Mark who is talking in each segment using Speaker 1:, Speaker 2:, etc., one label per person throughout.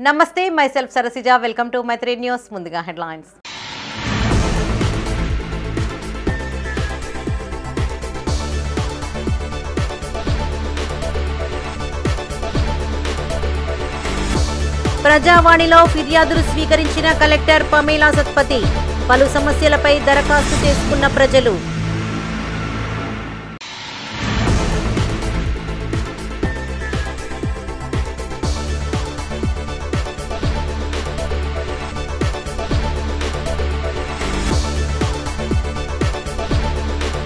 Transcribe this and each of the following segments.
Speaker 1: నమస్తే myself Sarasija welcome to Maitri news ముందుగా headlines ప్రజావాణిలో ఫిర్యాదులు స్వీకరించిన కలెక్టర్ పమేలా సత్పతి పలు సమస్యలపై దరఖాస్తు చేసుకున్న ప్రజలు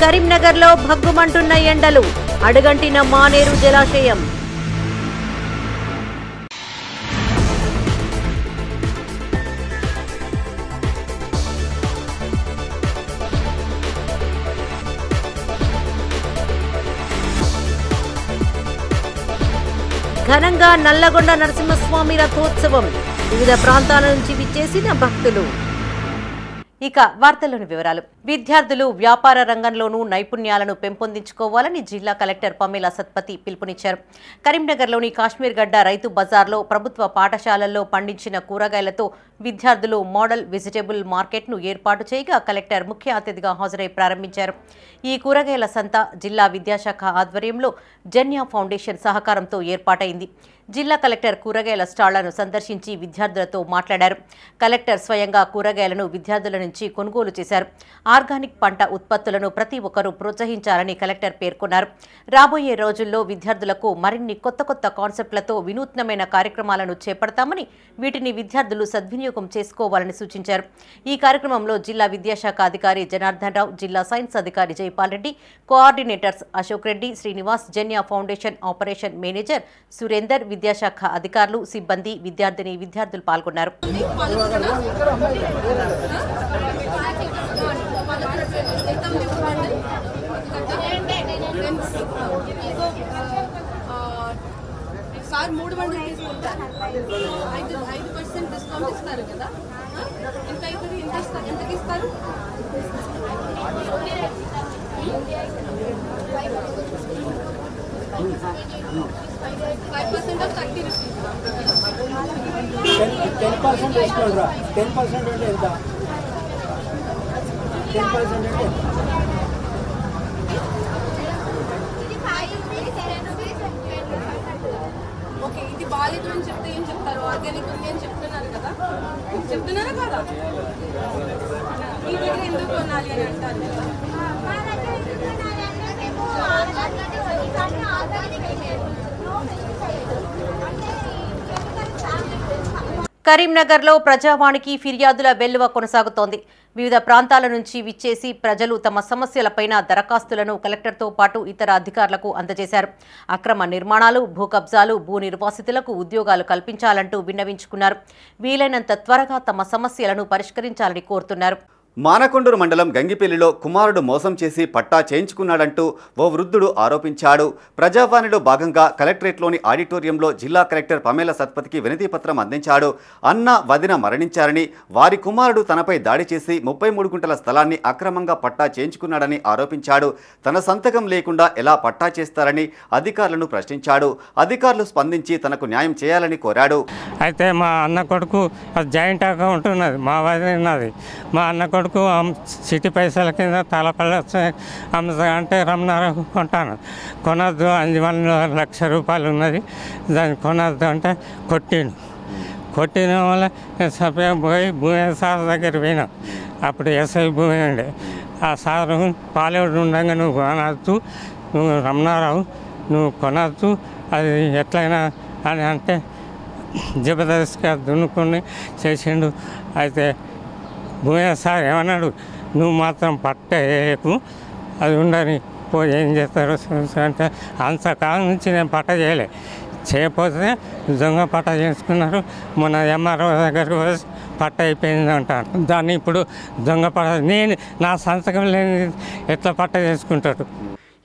Speaker 1: కరీంనగర్లో భగ్గుమంటున్న ఎండలు అడుగంటిన మానేరు జలాశయం ఘనంగా నల్లగొండ నరసింహస్వామి రథోత్సవం వివిధ ప్రాంతాల నుంచి విచ్చేసిన భక్తులు. ఇక వార్తల్లోని వివరాలు. విద్యార్థులు వ్యాపార రంగంలోనూ నైపుణ్యాలను పెంపొందించుకోవాలని జిల్లా కలెక్టర్ పమేలా సత్పతి పిలుపునిచ్చారు. కరీంనగర్లోని కాశ్మీర్ గడ్డ రైతు బజార్లో ప్రభుత్వ పాఠశాలల్లో పండించిన కూరగాయలతో విద్యార్థులు మోడల్ వెజిటేబుల్ మార్కెట్ను ఏర్పాటు చేయగా కలెక్టర్ ముఖ్య అతిథిగా హాజరై ప్రారంభించారు. ఈ కూరగాయల సంత జిల్లా విద్యాశాఖ ఆధ్వర్యంలో జన్యా ఫౌండేషన్ సహకారంతో ఏర్పాటైంది. జిల్లా కలెక్టర్ కూరగాయల స్టాళ్లను సందర్శించి విద్యార్థులతో మాట్లాడారు. కలెక్టర్ స్వయంగా కూరగాయలను విద్యార్థుల నుంచి కొనుగోలు చేశారు. ఆర్గానిక్ పంట ఉత్పత్తులను ప్రతి ఒక్కరూ ప్రోత్సహించాలని కలెక్టర్ పేర్కొన్నారు. రాబోయే రోజుల్లో విద్యార్థులకు మరిన్ని కొత్త కాన్సెప్ట్లతో వినూత్నమైన కార్యక్రమాలను చేపడతామని, వీటిని విద్యార్థులు సద్వినియోగం చేసుకోవాలని సూచించారు. ఈ కార్యక్రమంలో జిల్లా విద్యాశాఖ అధికారి జనార్దన్ రావు, జిల్లా సైన్స్ అధికారి Jaipal Reddy, coordinators Ashok Reddy, Srinivas, Janya foundation operation manager Surender, విద్యాశాఖ అధికారులు, సిబ్బంది, విద్యార్థులు పాల్గొన్నారు.
Speaker 2: సార్ 3 బండ్లు తీసుకుంటారు, 5% డిస్కౌంట్ ఇస్తారు కదా. ఎంతకి ఇస్తారు? 5% ఆఫ్ 30 రూపీస్.
Speaker 3: 10% డిస్కౌంట్ రా. 10% అంటే ఎంత? 10% అంటే
Speaker 2: ఓకే, ఇది బాలేదు అని చెప్తే ఏం చెప్తారు? ఆర్గానిక్ ఉంది అని చెప్తున్నారు కదా, చెప్తున్నారా కదా? ఈ దగ్గర ఎందుకు కొనాలి అని అంటారు కదా.
Speaker 1: కరీంనగర్లో ప్రజావాణికి ఫిర్యాదుల వెల్లువ కొనసాగుతోంది. వివిధ ప్రాంతాల నుంచి విచ్చేసి ప్రజలు తమ సమస్యలపైన దరఖాస్తులను కలెక్టర్తో పాటు ఇతర అధికారులకు అందజేశారు. అక్రమ నిర్మాణాలు, భూ కబ్జాలు, భూ నిర్వాసితులకు ఉద్యోగాలు కల్పించాలంటూ విన్నవించుకున్నారు. వీలైనంత త్వరగా తమ సమస్యలను పరిష్కరించాలని కోరుతున్నారు.
Speaker 4: మానకొండూరు మండలం గంగిపల్లిలో కుమారుడు మోసం చేసి పట్టా చేయించుకున్నాడంటూ ఓ వృద్ధుడు ఆరోపించాడు. ప్రజావాణిలో భాగంగా కలెక్టరేట్లోని ఆడిటోరియంలో జిల్లా కలెక్టర్ పమేలా సత్పతికి వినతి పత్రం అందించాడు. అన్న, వదిన మరణించారని, వారి కుమారుడు తనపై దాడి చేసి 33 గుంటల స్థలాన్ని అక్రమంగా పట్టా చేయించుకున్నాడని ఆరోపించాడు. తన సంతకం లేకుండా ఎలా పట్టా చేస్తారని అధికారులను ప్రశ్నించాడు. అధికారులు స్పందించి తనకు న్యాయం చేయాలని కోరాడు.
Speaker 5: అయితే మా అన్న కొడుకు జాయింట్ అకౌంట్ ఉన్నది, మా వదిన ఉన్నది. మా అన్న కొడుకు సిటీ పైసల కింద తలపల్లి అంటే రమణారావు కొంటాను. కొనద్దు, 5 లక్షల రూపాయలు ఉన్నది, దాన్ని కొనద్దు అంటే కొట్టిన వల్ల సపే పోయి భూమి సార్ దగ్గర పోయినాం. అప్పుడు ఎస్ఐ భూమి ఉండే. ఆ సారు పాలేడు ఉండగా నువ్వు కొనద్దు, నువ్వు రమణారావు నువ్వు కొనద్దు, అది ఎట్లయినా అని అంటే జబర్దస్త్గా దున్నుకొని చేసిండు. అయితే భూమి సార్ ఏమన్నాడు, నువ్వు మాత్రం పట్టకు, అది ఉండని పోయి ఏం చేస్తారు అంటే అంతకాలం నుంచి నేను పట్ట చేయకపోతే దొంగ పట్ట చేసుకున్నారు. మొన్న ఎంఆర్ఓ దగ్గరకు వచ్చి పట్ట అయిపోయింది అంటాను. దాన్ని ఇప్పుడు దొంగ పట్ట, నేను నా సంతకం లేని ఎట్లా పట్ట చేసుకుంటాడు.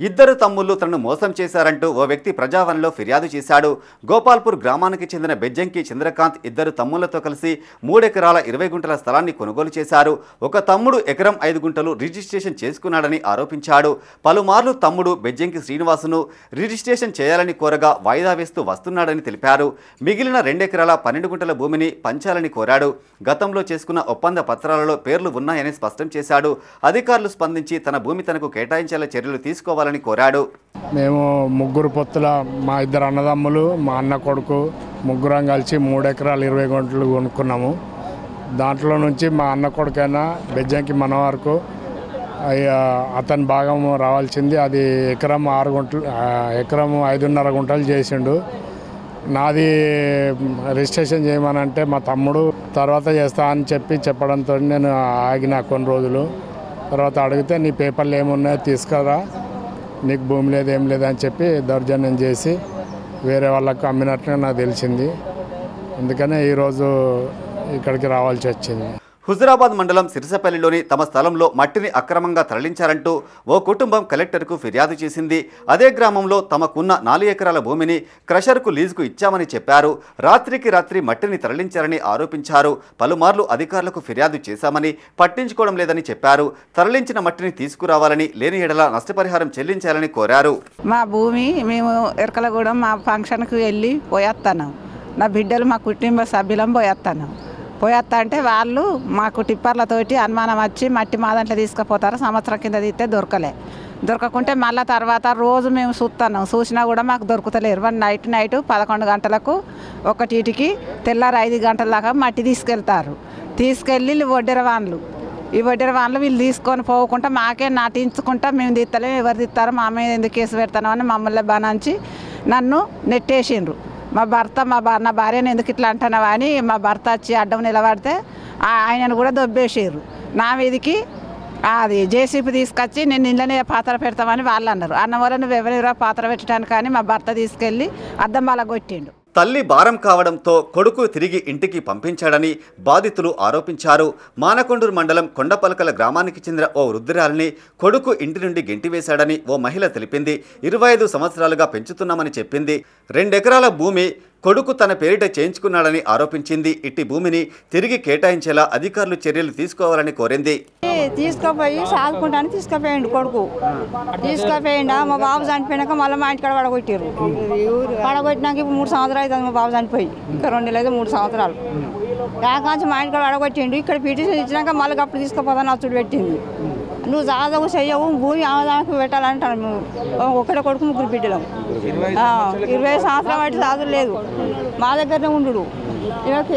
Speaker 4: ఇద్దరు తమ్ముళ్లు తనను మోసం చేశారంటూ ఓ వ్యక్తి ప్రజావాణిలో ఫిర్యాదు చేశాడు. గోపాల్పూర్ గ్రామానికి చెందిన బెజ్జంకి చంద్రకాంత్ ఇద్దరు తమ్ముళ్లతో కలిసి 3 ఎకరాల 20 గుంటల స్థలాన్ని కొనుగోలు చేశారు. ఒక తమ్ముడు ఎకరం 5 గుంటలు రిజిస్ట్రేషన్ చేసుకున్నాడని ఆరోపించాడు. పలుమార్లు తమ్ముడు బెజ్జంకి శ్రీనివాసును రిజిస్ట్రేషన్ చేయాలని కోరగా వాయిదా వేస్తూ వస్తున్నాడని తెలిపారు. మిగిలిన 2 ఎకరాల 12 గుంటల భూమిని పంచాలని కోరాడు. గతంలో చేసుకున్న ఒప్పంద పత్రాలలో పేర్లు ఉన్నాయని స్పష్టం చేశాడు. అధికారులు స్పందించి తన భూమి తనకు కేటాయించేలా చర్యలు తీసుకోవాలని కోరాడు.
Speaker 6: మేము ముగ్గురు పొత్తుల మా ఇద్దరు అన్నదమ్ములు మా అన్న కొడుకు ముగ్గురం కలిసి 3 ఎకరాలు 20 గుంటలు కొనుక్కున్నాము. దాంట్లో నుంచి మా అన్న కొడుకైనా బెజ్జంకి మనవరకు అతని భాగం రావాల్సింది. అది ఎకరం 6 గుంటలు ఎకరం 5.5 గుంటలు చేసిండు. నాది రిజిస్ట్రేషన్ చేయమనంటే మా తమ్ముడు తర్వాత చేస్తా అని చెప్పడంతో నేను ఆగిన కొన్ని రోజులు. తర్వాత అడిగితే నీ పేపర్లు ఏమున్నాయో తీసుకురా, నీకు భూమి లేదు ఏం లేదని చెప్పి దౌర్జన్యం చేసి వేరే వాళ్ళకు అమ్మినట్టుగా నాకు తెలిసింది. అందుకనే ఈరోజు ఇక్కడికి రావాల్సి వచ్చింది.
Speaker 4: హుజురాబాద్ మండలం సిరిసపల్లిలోని తమ స్థలంలో మట్టిని అక్రమంగా తరలించారంటూ ఓ కుటుంబం కలెక్టర్కు ఫిర్యాదు చేసింది. అదే గ్రామంలో తమకున్న 4 ఎకరాల భూమిని క్రషర్కు లీజుకు ఇచ్చామని చెప్పారు. రాత్రికి రాత్రి మట్టిని తరలించారని ఆరోపించారు. పలుమార్లు అధికారులకు ఫిర్యాదు చేశామని పట్టించుకోవడం లేదని చెప్పారు. తరలించిన మట్టిని తీసుకురావాలని, లేని ఎడల నష్టపరిహారం చెల్లించాలని కోరారు.
Speaker 7: మా భూమి మేము ఎరకలగూడెం మా ఫంక్షన్కి వెళ్ళి పోయేస్తున్నాం. నా బిడ్డలు మా కుటుంబ సభ్యులం పోయేస్తున్నాం. అంటే వాళ్ళు మాకు టిప్పర్లతోటి అనుమానం వచ్చి మట్టి మా దాంట్లో తీసుకుపోతారు. సంవత్సరం కింద తీస్తే దొరకకుంటే మళ్ళీ తర్వాత రోజు మేము చూస్తున్నాం. చూసినా కూడా మాకు దొరుకుతలేరు. నైట్ 11 గంటలకు 1కి తెల్లారి 5 గంటల దాకా మట్టి తీసుకెళ్ళి వడ్డెర వాన్లు వీళ్ళు తీసుకొని పోకుండా మాకే నాటించుకుంటా మేము తీస్తలేము, ఎవరు తీస్తారో మా మీద ఎందుకు కేసు పెడతామని మమ్మల్ని బాణించి నన్ను నెట్టేసిండ్రు. మా భర్త నా భార్యను ఎందుకు ఇట్లా అంటున్నావా అని మా భర్త వచ్చి అడ్డం నిలబడితే ఆయనను కూడా దొబ్బేసారు. నా మీదికి అది జేసీపీ తీసుకొచ్చి నేను ఇళ్ళనే పాత్ర పెడతామని వాళ్ళు అన్నారు. అన్న వల్ల నువ్వు ఎవరెవరో పాత్ర పెట్టడానికి కానీ మా భర్త తీసుకెళ్ళి అద్దం బాల కొట్టిండు.
Speaker 4: తల్లి భారం కావడంతో కొడుకు తిరిగి ఇంటికి పంపించాడని బాధితులు ఆరోపించారు. మానకొండూరు మండలం కొండపలకల గ్రామానికి చెందిన ఓ వృద్ధురాలిని కొడుకు ఇంటి నుండి గెంటివేశాడని ఓ మహిళ తెలిపింది. 25 సంవత్సరాలుగా పెంచుతున్నామని చెప్పింది. 2 ఎకరాల భూమి కొడుకు తన పేరిట చేయించుకున్నాడని ఆరోపించింది. ఇట్టి భూమిని తిరిగి కేటాయించేలా అధికారులు చర్యలు తీసుకోవాలని కోరింది.
Speaker 8: తీసుకుపోయి సాదుకుంటాను తీసుకుపోయిండు కొడుకు. తీసుకుపోయిండా మా బాబు చనిపోయినాక మళ్ళీ మా ఇంటికాడ పడగొట్టారు. పడగొట్టినాక ఇప్పుడు 3 సంవత్సరాలు అవుతుంది మా బాబు చనిపోయి. ఇంకా 2 నెలలు అయితే 3 సంవత్సరాలు. కాకాంచి మా ఇంటికాడ పడగొట్టిండు. ఇక్కడ పిటిషన్ ఇచ్చినాక మళ్ళీ అప్పుడు తీసుకుపోతాను అచ్చుడు పెట్టింది. నువ్వు జాదవు చెయ్యవు భూమి ఆదానికి పెట్టాలంటాను. ఒకటే కొడుకు 3 బిడ్డలం. 20 సంవత్సరాలు బట్టి సాధులు లేదు. మా దగ్గరనే ఉండు.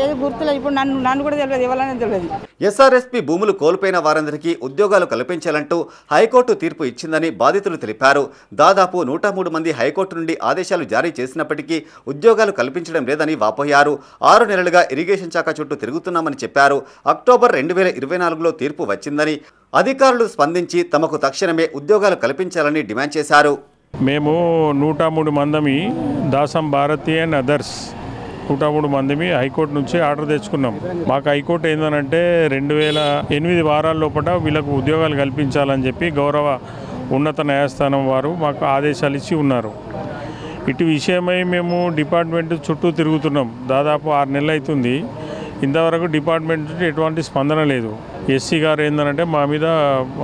Speaker 8: ఏది గుర్తులేదు. ఇప్పుడు నన్ను కూడా తెలియదు, ఎవరైనా తెలియదు.
Speaker 4: ఎస్ఆర్ఎస్పీ భూములు కోల్పోయిన వారందరికీ ఉద్యోగాలు కల్పించాలంటూ హైకోర్టు తీర్పు ఇచ్చిందని బాధితులు తెలిపారు. దాదాపు 103 మంది హైకోర్టు నుండి ఆదేశాలు జారీ చేసినప్పటికీ ఉద్యోగాలు కల్పించడం లేదని వాపోయారు. 6 నెలలుగా ఇరిగేషన్ శాఖ చుట్టూ తిరుగుతున్నామని చెప్పారు. అక్టోబర్ 2024లో తీర్పు వచ్చిందని అధికారులు స్పందించి తమకు తక్షణమే ఉద్యోగాలు కల్పించాలని డిమాండ్ చేశారు.
Speaker 9: మేము 103 మందిమి దాసం భారతి అండ్ అదర్స్ 103 మందిమి హైకోర్టు నుంచి ఆర్డర్ తెచ్చుకున్నాం. మాకు హైకోర్టు ఏందనంటే 2008 వారాల లోపల వీళ్ళకు ఉద్యోగాలు కల్పించాలని చెప్పి గౌరవ ఉన్నత న్యాయస్థానం వారు మాకు ఆదేశాలు ఇచ్చి ఉన్నారు. ఇటు విషయమై మేము డిపార్ట్మెంట్ చుట్టూ తిరుగుతున్నాం. దాదాపు 6 నెలలు అవుతుంది. ఇంతవరకు డిపార్ట్మెంట్ నుంచి ఎటువంటి స్పందన లేదు. ఎస్సీ గారు ఏంటంటే మా మీద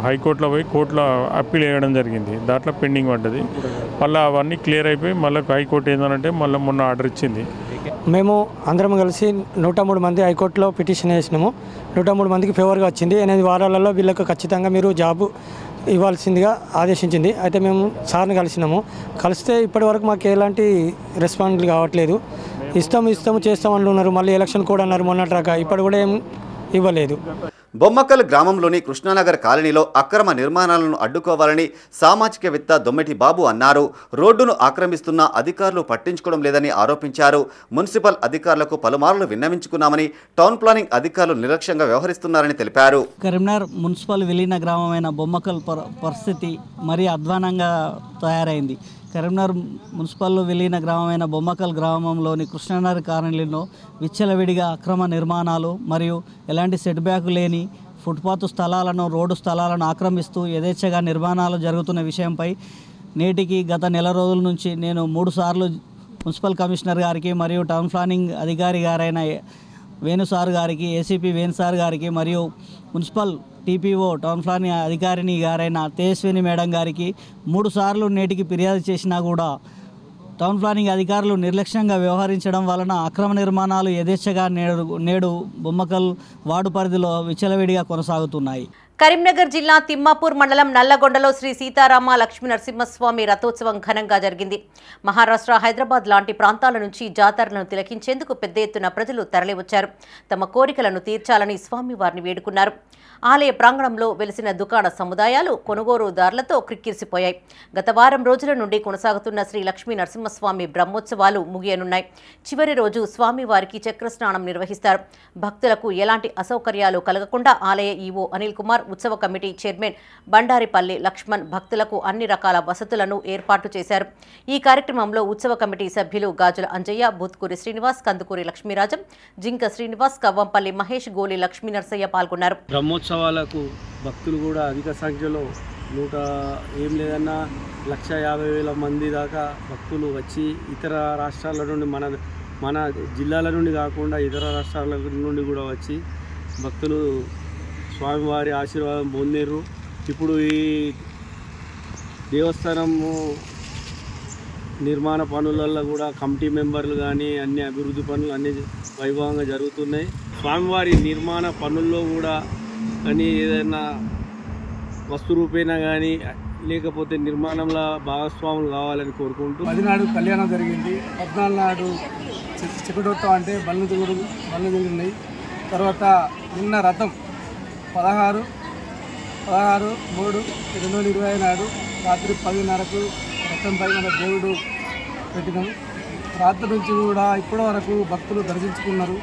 Speaker 9: హైకోర్టులో పోయి కోర్టులో అప్పీల్ వేయడం జరిగింది. దాంట్లో పెండింగ్ పడ్డది. మళ్ళీ అవన్నీ క్లియర్ అయిపోయి మళ్ళీ హైకోర్టు ఏంటంటే మళ్ళీ మొన్న ఆర్డర్ ఇచ్చింది.
Speaker 10: మేము అందరం కలిసి 103 మంది హైకోర్టులో పిటిషన్ వేసినాము. 103 మందికి ఫేవర్గా వచ్చింది. 8 వారాలలో వీళ్ళకు ఖచ్చితంగా మీరు జాబు ఇవ్వాల్సిందిగా ఆదేశించింది. అయితే మేము సార్ని కలిస్తే ఇప్పటి వరకు మాకు ఎలాంటి రెస్పాన్స్ కావట్లేదు. ఇస్తాము చేస్తామన్నారు. మళ్ళీ ఎలక్షన్ కూడా అన్నారు మొన్నట్రాక. ఇప్పుడు కూడా ఏం ఇవ్వలేదు.
Speaker 4: బొమ్మకల్ గ్రామంలోని కృష్ణానగర్ కాలనీలో అక్రమ నిర్మాణాలను అడ్డుకోవాలని సామాజికవేత్త దొమ్మెటి బాబు అన్నారు. రోడ్డును ఆక్రమిస్తున్న అధికారులు పట్టించుకోవడం లేదని ఆరోపించారు. మున్సిపల్ అధికారులకు పలుమార్లు విన్నవించుకున్నామని, టౌన్ ప్లానింగ్ అధికారులు నిర్లక్ష్యంగా వ్యవహరిస్తున్నారని తెలిపారు.
Speaker 11: కరీంనగర్ మున్సిపల్ విలీన గ్రామమైన బొమ్మకల్ పరిస్థితి మరీ అధ్వానంగా తయారైంది. కరీంనగర్ మున్సిపల్లో విలీన గ్రామమైన బొమ్మకల్ గ్రామంలోని కృష్ణానగర్ కాలనీలో విచ్చలవిడిగా అక్రమ నిర్మాణాలు మరియు ఎలాంటి సెట్ బ్యాక్ లేని ఫుట్పాత్ స్థలాలను, రోడ్డు స్థలాలను ఆక్రమిస్తూ యథేచ్ఛగా నిర్మాణాలు జరుగుతున్న విషయంపై నేటికి గత నెల రోజుల నుంచి నేను 3 సార్లు మున్సిపల్ కమిషనర్ గారికి మరియు టౌన్ ప్లానింగ్ అధికారి గారైన వేణు సార్ గారికి, ఏసీపీ వేణు సార్ గారికి మరియు మున్సిపల్ టీపీఓ టౌన్ ప్లానింగ్ అధికారిని గారైన తేజస్విని మేడం గారికి 3 సార్లు నేటికి ఫిర్యాదు చేసినా కూడా టౌన్ ప్లానింగ్ అధికారులు నిర్లక్ష్యంగా వ్యవహరించడం వలన అక్రమ నిర్మాణాలు యథేచ్ఛగా నేడు బొమ్మకల్ వార్డు పరిధిలో విచ్చలవిడిగా కొనసాగుతున్నాయి.
Speaker 1: కరీంనగర్ జిల్లా తిమ్మాపూర్ మండలం నల్లగొండలో శ్రీ సీతారామ లక్ష్మీ నరసింహస్వామి రథోత్సవం ఘనంగా జరిగింది. మహారాష్ట్ర, హైదరాబాద్ లాంటి ప్రాంతాల నుంచి జాతరలను తిలకించేందుకు పెద్ద ఎత్తున ప్రజలు తరలివచ్చారు. తమ కోరికలను తీర్చాలని స్వామివారిని వేడుకున్నారు. ఆలయ ప్రాంగణంలో వెలిసిన దుకాణ సముదాయాలు కొనుగోలుదారులతో క్రిక్కిరిసిపోయాయి. గత వారం రోజుల నుండి కొనసాగుతున్న శ్రీ లక్ష్మీ నరసింహస్వామి బ్రహ్మోత్సవాలు ముగియనున్నాయి. చివరి రోజు స్వామివారికి చక్రస్నానం నిర్వహిస్తారు. భక్తులకు ఎలాంటి అసౌకర్యాలు కలగకుండా ఆలయ ఈవో అనిల్ కుమార్, ఉత్సవ కమిటీ చైర్మన్ బండారిపల్లి లక్ష్మణ్ భక్తులకు అన్ని రకాల వసతులను ఏర్పాటు చేశారు. ఈ కార్యక్రమంలో ఉత్సవ కమిటీ సభ్యులు గాజుల అంజయ్య, బూత్కూరి శ్రీనివాస్, కందుకూరి లక్ష్మీరాజం, జింక శ్రీనివాస్, కవ్వంపల్లి మహేష్, గోలి లక్ష్మీ నరసయ్య పాల్గొన్నారు.
Speaker 12: బ్రహ్మోత్సవాలకు భక్తులు కూడా అధిక సంఖ్యలో 1,50,000 మంది దాకా భక్తులు వచ్చి ఇతర రాష్ట్రాల నుండి మన జిల్లాల నుండి కాకుండా ఇతర రాష్ట్రాల నుండి కూడా వచ్చి భక్తులు స్వామివారి ఆశీర్వాదం పొందారు. ఇప్పుడు ఈ దేవస్థానము నిర్మాణ పనులలో కూడా కమిటీ మెంబర్లు కానీ అన్ని అభివృద్ధి పనులు అన్ని వైభవంగా జరుగుతున్నాయి. స్వామివారి నిర్మాణ పనుల్లో కూడా కానీ ఏదైనా వస్తు రూపేణా కానీ లేకపోతే నిర్మాణంలో భాగస్వాములు కావాలని కోరుకుంటూ
Speaker 3: 10 నాడు కళ్యాణం జరిగింది. 14 నాడు చిక్కుడొట్టం అంటే బళ్ళు దిగున్నాయి. తర్వాత నిన్న రథం 16/3/2020 నాడు రాత్రి 10:30కు రథంపై మన దేవుడు పెట్టినాం. రాత్రి నుంచి కూడా ఇప్పటి వరకు భక్తులు దర్శించుకున్నారు.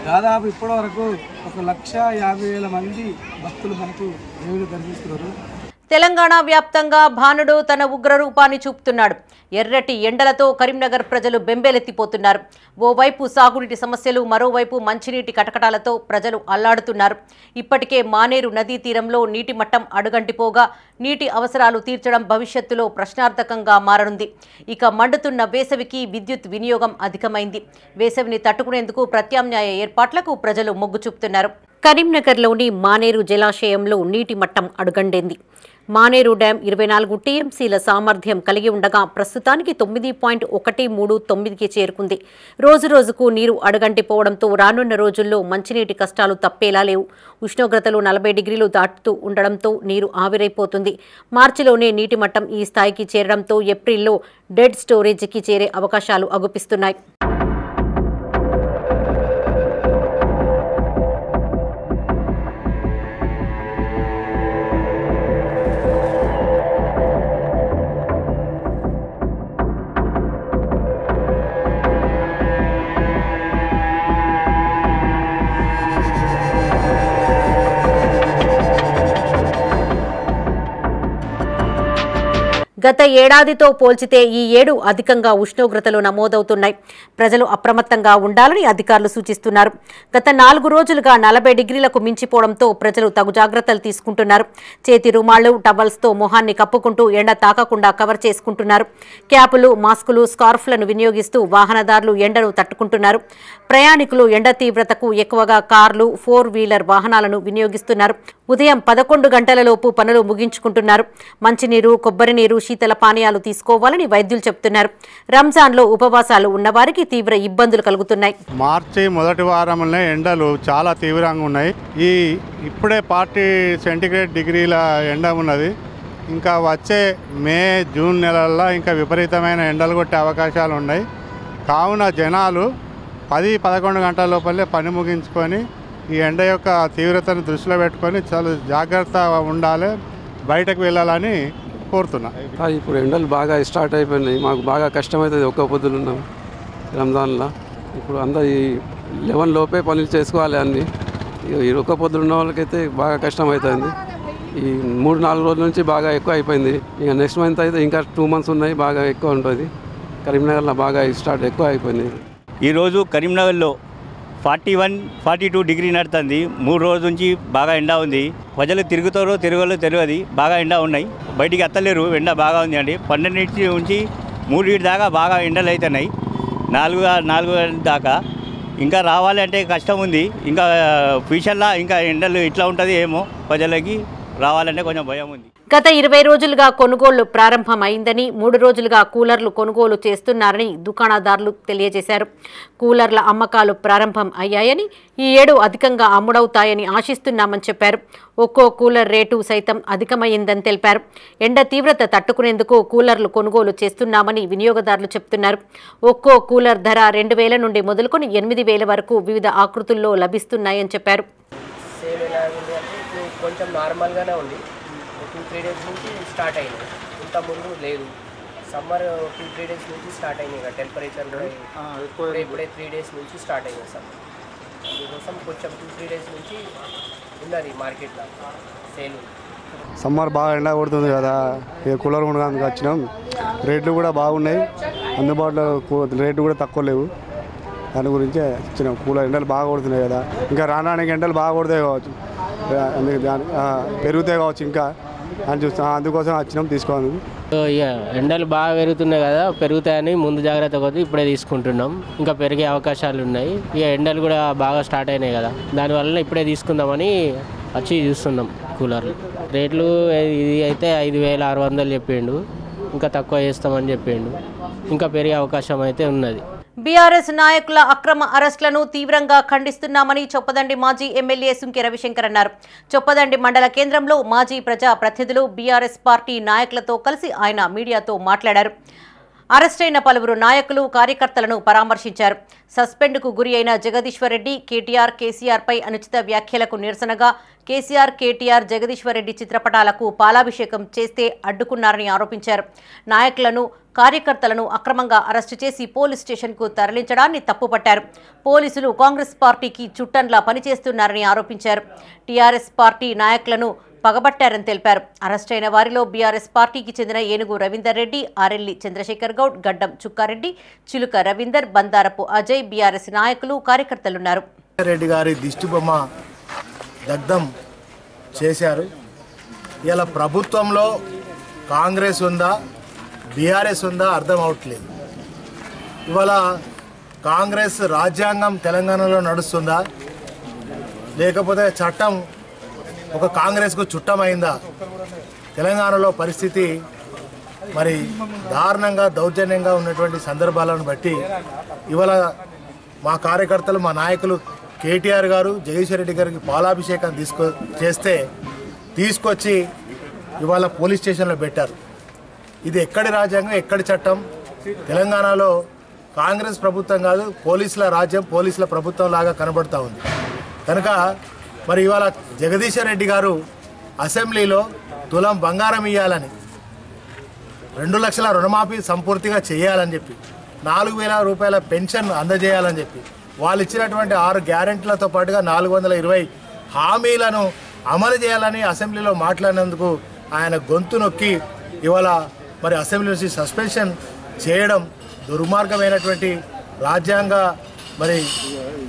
Speaker 3: దాదాపు ఇప్పటి వరకు 1,50,000 మంది భక్తులు మనకు దేవుడు దర్శిస్తున్నారు.
Speaker 1: తెలంగాణ వ్యాప్తంగా భానుడు తన ఉగ్రరూపాన్ని చూపుతున్నాడు. ఎర్రటి ఎండలతో కరీంనగర్ ప్రజలు బెంబేలెత్తిపోతున్నారు. ఓవైపు సాగునీటి సమస్యలు, మరోవైపు మంచినీటి కటకటాలతో ప్రజలు అల్లాడుతున్నారు. ఇప్పటికే మానేరు నదీ తీరంలో నీటి మట్టం అడుగంటిపోగా నీటి అవసరాలు తీర్చడం భవిష్యత్తులో ప్రశ్నార్థకంగా మారనుంది. ఇక మండుతున్న వేసవికి విద్యుత్ వినియోగం అధికమైంది. వేసవిని తట్టుకునేందుకు ప్రత్యామ్నాయ ఏర్పాట్లకు ప్రజలు మొగ్గు చూపుతున్నారు. కరీంనగర్లోని మానేరు జలాశయంలో నీటి మట్టం అడుగండేంది. మానేరు డ్యాం 24 టీఎంసీల సామర్థ్యం కలిగి ఉండగా ప్రస్తుతానికి 9.139కి చేరుకుంది. రోజురోజుకు నీరు అడుగంటిపోవడంతో రానున్న రోజుల్లో మంచినీటి కష్టాలు తప్పేలా లేవు. ఉష్ణోగ్రతలు 40 డిగ్రీలు దాటుతూ ఉండడంతో నీరు ఆవిరైపోతుంది. మార్చిలోనే నీటి మట్టం ఈ స్థాయికి చేరడంతో ఏప్రిల్లో డెడ్ స్టోరేజీకి చేరే అవకాశాలు అగుపిస్తున్నాయి. గత ఏడాదితో పోల్చితే ఈ ఏడు అధికంగా ఉష్ణోగ్రతలు నమోదవుతున్నాయి. ప్రజలు అప్రమత్తంగా ఉండాలని అధికారులు సూచిస్తున్నారు. గత 4 రోజులుగా 40 డిగ్రీలకు మించిపోవడంతో ప్రజలు తగు జాగ్రత్తలు తీసుకుంటున్నారు. చేతి రుమాళ్లు, టవల్స్తో మొహాన్ని కప్పుకుంటూ ఎండ తాకకుండా కవర్ చేసుకుంటున్నారు. క్యాపులు, మాస్కులు, స్కార్ఫ్లను వినియోగిస్తూ వాహనదారులు ఎండను తట్టుకుంటున్నారు. ప్రయాణికులు ఎండ తీవ్రతకు ఎక్కువగా కార్లు, 4 వీలర్ వాహనాలను వినియోగిస్తున్నారు. ఉదయం 11 గంటలలోపు పనులు ముగించుకుంటున్నారు. మంచినీరు, కొబ్బరి నీరు, శీతల పానీయాలు తీసుకోవాలని వైద్యులు చెబుతున్నారు. రంజాన్లో ఉపవాసాలు ఉన్నవారికి తీవ్ర ఇబ్బందులు కలుగుతున్నాయి.
Speaker 13: మార్చి మొదటి వారంలో ఎండలు చాలా తీవ్రంగా ఉన్నాయి. ఇప్పుడే 40 సెంటీగ్రేడ్ డిగ్రీల ఎండ ఉన్నది. ఇంకా వచ్చే మే, జూన్ నెలల్లో ఇంకా విపరీతమైన ఎండలు కొట్టే అవకాశాలు ఉన్నాయి. కావున జనాలు 10-11 గంటల లోపలే పని ముగించుకొని ఈ ఎండ యొక్క తీవ్రతను దృష్టిలో పెట్టుకొని చాలా జాగ్రత్తగా ఉండాలి, బయటకు వెళ్ళాలని కోరుతున్నా.
Speaker 14: ఇప్పుడు ఎండలు బాగా స్టార్ట్ అయిపోయినాయి. మాకు బాగా కష్టమవుతుంది. ఒక్క పొద్దులు ఉన్నాం రంజాన్లో. ఇప్పుడు అందరు 11 లోపే పనులు చేసుకోవాలి అన్నీ. ఈ ఒక్క పొద్దులు ఉన్న వాళ్ళకైతే బాగా కష్టం అవుతుంది. ఈ 3-4 రోజుల నుంచి బాగా ఎక్కువ అయిపోయింది. ఇక నెక్స్ట్ మంత్ అయితే ఇంకా 2 మంత్స్ ఉన్నాయి, బాగా ఎక్కువ ఉంటుంది. కరీంనగర్లో బాగా స్టార్ట్ ఎక్కువ అయిపోయింది.
Speaker 15: ఈరోజు కరీంనగర్లో 41-42 డిగ్రీ నడుతుంది. 3 రోజుల నుంచి బాగా ఎండ ఉంది. ప్రజలు తిరుగుతారో తిరగలో తెలియదు, బాగా ఎండ ఉన్నాయి. బయటికి ఎత్తలేరు, ఎండ బాగా ఉంది అండి. 12 నుంచి 3 దాకా బాగా ఎండలు అవుతున్నాయి. 4 దాకా ఇంకా రావాలి అంటే కష్టం ఉంది. ఇంకా ఫ్యూచర్లో ఇంకా ఎండలు ఇట్లా ఉంటుంది ఏమో, ప్రజలకి రావాలంటే కొంచెం భయం ఉంది.
Speaker 1: గత 20 రోజులుగా కొనుగోళ్లు ప్రారంభమైందని, 3 రోజులుగా కూలర్లు కొనుగోలు చేస్తున్నారని దుకాణదారులు తెలియజేశారు. కూలర్ల అమ్మకాలు ప్రారంభం అయ్యాయని, ఈ ఏడు అధికంగా అమ్ముడవుతాయని ఆశిస్తున్నామని చెప్పారు. ఒక్కో కూలర్ రేటు సైతం అధికమైందని తెలిపారు. ఎండ తీవ్రత తట్టుకునేందుకు కూలర్లు కొనుగోలు చేస్తున్నామని వినియోగదారులు చెప్తున్నారు. ఒక్కో కూలర్ ధర 2,000 నుండి మొదలుకొని 8,000 వరకు వివిధ ఆకృతుల్లో లభిస్తున్నాయని చెప్పారు.
Speaker 16: కొంచెం నార్మల్గానే ఉంది. 2-3 డేస్ నుంచి స్టార్ట్ అయింది, ఇంత ముందు లేదు. సమ్మర్ 2-3 డేస్ నుంచి స్టార్ట్ అయింది. ఇక టెంపరేచర్ కూడా ఇప్పుడే 3 డేస్ నుంచి స్టార్ట్ అయింది సమ్మర్. అందుకోసం కొంచెం 2-3 డేస్ నుంచి ఉన్నది మార్కెట్లో సేల్.
Speaker 13: సమ్మర్ బాగా ఎండ కొడుతుంది కదా, ఇక కూలర్ కొనడానికి వచ్చినాం. రేట్లు కూడా బాగున్నాయి, అందుబాటులో రేట్లు కూడా తక్కువ లేవు. దాని గురించి వచ్చినాం. కూలర్ ఎండలు బాగా కొడుతున్నాయి కదా, ఇంకా రావడానికి ఎండలు బాగా కొడతాయి కావచ్చు, పెరుగుతాయి కావచ్చు ఇంకా అని చూస్తాం. అందుకోసం వచ్చినాం తీసుకోవాలి.
Speaker 16: ఎండలు బాగా పెరుగుతున్నాయి కదా, పెరుగుతాయని ముందు జాగ్రత్త కొద్ది ఇప్పుడే తీసుకుంటున్నాం. ఇంకా పెరిగే అవకాశాలు ఉన్నాయి. ఇక ఎండలు కూడా బాగా స్టార్ట్ అయినాయి కదా, దానివల్ల ఇప్పుడే తీసుకుందామని వచ్చి చూస్తున్నాం. కూలర్లు రేట్లు ఇది అయితే 5,600 చెప్పిండు, ఇంకా తక్కువ చేస్తామని చెప్పిండు. ఇంకా పెరిగే అవకాశం అయితే ఉన్నది.
Speaker 1: బీఆర్ఎస్ నాయకుల అక్రమ అరెస్టులను తీవ్రంగా ఖండిస్తున్నామని చొప్పదండి మాజీ ఎమ్మెల్యే సుంకె రవిశంకర్ అన్నారు. చొప్పదండి మండల కేంద్రంలో మాజీ ప్రజా ప్రతినిధులు బీఆర్ఎస్ పార్టీ నాయకులతో కలిసి ఆయన మీడియాతో మాట్లాడారు. అరెస్టైన పలువురు నాయకులు కార్యకర్తలను పరామర్శించారు. సస్పెండ్కు గురి అయిన జగదీశ్వర్ రెడ్డి, కేటీఆర్, కేసీఆర్పై అనుచిత వ్యాఖ్యలకు నిరసనగా కేసీఆర్, కేటీఆర్, జగదీశ్వర్ రెడ్డి చిత్రపటాలకు పాలాభిషేకం చేస్తే అడ్డుకున్నారని ఆరోపించారు. నాయకులను, కార్యకర్తలను అక్రమంగా అరెస్టు చేసి పోలీస్ స్టేషన్కు తరలించడాన్ని తప్పుపట్టారు. పోలీసులు కాంగ్రెస్ పార్టీకి చుట్టంలా పనిచేస్తున్నారని ఆరోపించారు. టీఆర్ఎస్ పార్టీ నాయకులను పగబట్టారని తెలిపారు. అరెస్టైన వారిలో బీఆర్ఎస్ పార్టీకి చెందిన ఏనుగు రవీందర్ రెడ్డి, ఆరెల్లి చంద్రశేఖర్ గౌడ్, గడ్డం చుక్కారెడ్డి, చిలుక రవీందర్, బందారపు అజయ్, బీఆర్ఎస్ నాయకులు, కార్యకర్తలున్నారు.
Speaker 17: రెడ్డి గారి దిష్టిబొమ్మ దగ్ధం చేశారు. ఇలా ప్రభుత్వంలో కాంగ్రెస్ ఉందా, బీఆర్ఎస్ ఉందా అర్థం అవట్లేదు. ఇవాళ కాంగ్రెస్ రాజ్యాంగం తెలంగాణలో నడుస్తుందా, లేకపోతే చట్టం ఒక కాంగ్రెస్కు చుట్టమైందా? తెలంగాణలో పరిస్థితి మరి దారుణంగా, దౌర్జన్యంగా ఉన్నటువంటి సందర్భాలను బట్టి ఇవాళ మా కార్యకర్తలు, మా నాయకులు కేటీఆర్ గారు, జగదీశ్వర్ రెడ్డి గారికి పాలాభిషేకం తీసుకొచ్చి ఇవాళ పోలీస్ స్టేషన్లో పెట్టారు. ఇది ఎక్కడి రాజ్యాంగం, ఎక్కడి చట్టం? తెలంగాణలో కాంగ్రెస్ ప్రభుత్వం కాదు, పోలీసుల రాజ్యం, పోలీసుల ప్రభుత్వం లాగా కనబడుతూ ఉంది. కనుక మరి ఇవాళ జగదీశ్వర్ రెడ్డి గారు అసెంబ్లీలో తులం బంగారం ఇవ్వాలని, 2 లక్షల రుణమాఫీ సంపూర్తిగా చేయాలని చెప్పి, 4,000 రూపాయల పెన్షన్ అందజేయాలని చెప్పి, వాళ్ళు ఇచ్చినటువంటి 6 గ్యారెంటీలతో పాటుగా 420 హామీలను అమలు చేయాలని అసెంబ్లీలో మాట్లాడినందుకు ఆయన గొంతు నొక్కి ఇవాళ మరి అసెంబ్లీ నుంచి సస్పెన్షన్ చేయడం దుర్మార్గమైనటువంటి, రాజ్యాంగ మరి